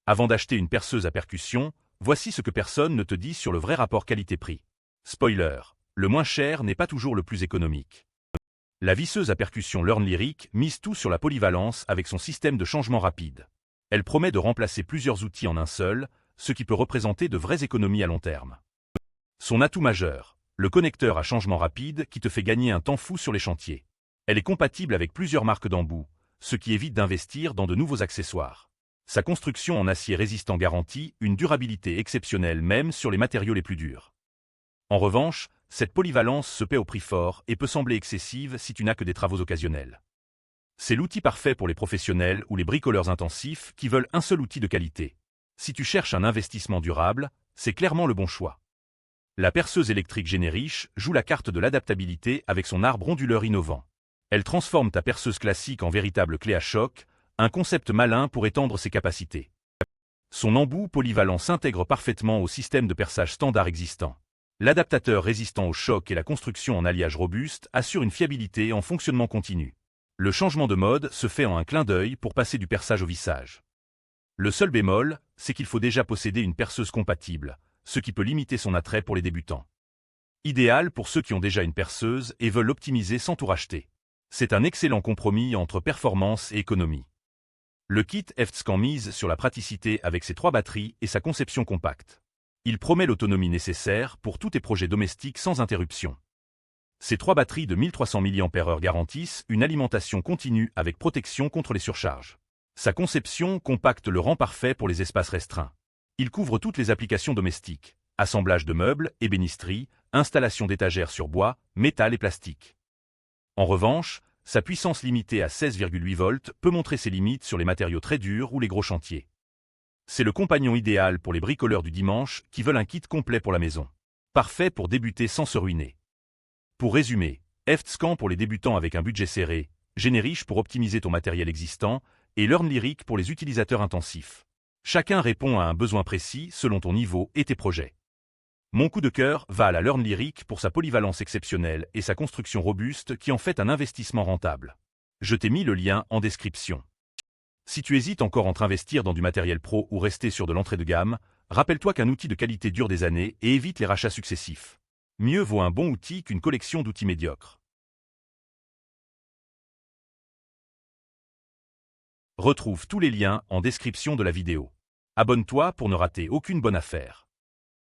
Avant d'acheter une perceuse à percussion, voici ce que personne ne te dit sur le vrai rapport qualité-prix. Spoiler, le moins cher n'est pas toujours le plus économique. La visseuse à percussion Learn Lyric mise tout sur la polyvalence avec son système de changement rapide. Elle promet de remplacer plusieurs outils en un seul, ce qui peut représenter de vraies économies à long terme. Son atout majeur, le connecteur à changement rapide qui te fait gagner un temps fou sur les chantiers. Elle est compatible avec plusieurs marques d'embout, ce qui évite d'investir dans de nouveaux accessoires. Sa construction en acier résistant garantit une durabilité exceptionnelle même sur les matériaux les plus durs. En revanche, cette polyvalence se paie au prix fort et peut sembler excessive si tu n'as que des travaux occasionnels. C'est l'outil parfait pour les professionnels ou les bricoleurs intensifs qui veulent un seul outil de qualité. Si tu cherches un investissement durable, c'est clairement le bon choix. La perceuse électrique Generiche joue la carte de l'adaptabilité avec son arbre onduleur innovant. Elle transforme ta perceuse classique en véritable clé à choc, un concept malin pour étendre ses capacités. Son embout polyvalent s'intègre parfaitement au système de perçage standard existant. L'adaptateur résistant au choc et la construction en alliage robuste assurent une fiabilité en fonctionnement continu. Le changement de mode se fait en un clin d'œil pour passer du perçage au vissage. Le seul bémol, c'est qu'il faut déjà posséder une perceuse compatible, ce qui peut limiter son attrait pour les débutants. Idéal pour ceux qui ont déjà une perceuse et veulent l'optimiser sans tout racheter. C'est un excellent compromis entre performance et économie. Le kit EFTSCAN mise sur la praticité avec ses 3 batteries et sa conception compacte. Il promet l'autonomie nécessaire pour tous tes projets domestiques sans interruption. Ces 3 batteries de 1300 mAh garantissent une alimentation continue avec protection contre les surcharges. Sa conception compacte le rend parfait pour les espaces restreints. Il couvre toutes les applications domestiques, assemblage de meubles, ébénisterie, installation d'étagères sur bois, métal et plastique. En revanche, sa puissance limitée à 16,8 volts peut montrer ses limites sur les matériaux très durs ou les gros chantiers. C'est le compagnon idéal pour les bricoleurs du dimanche qui veulent un kit complet pour la maison. Parfait pour débuter sans se ruiner. Pour résumer, EFTSCAN pour les débutants avec un budget serré, Generiche pour optimiser ton matériel existant, et Learn Lyric pour les utilisateurs intensifs. Chacun répond à un besoin précis selon ton niveau et tes projets. Mon coup de cœur va à la Learn Lyric pour sa polyvalence exceptionnelle et sa construction robuste qui en fait un investissement rentable. Je t'ai mis le lien en description. Si tu hésites encore entre investir dans du matériel pro ou rester sur de l'entrée de gamme, rappelle-toi qu'un outil de qualité dure des années et évite les rachats successifs. Mieux vaut un bon outil qu'une collection d'outils médiocres. Retrouve tous les liens en description de la vidéo. Abonne-toi pour ne rater aucune bonne affaire.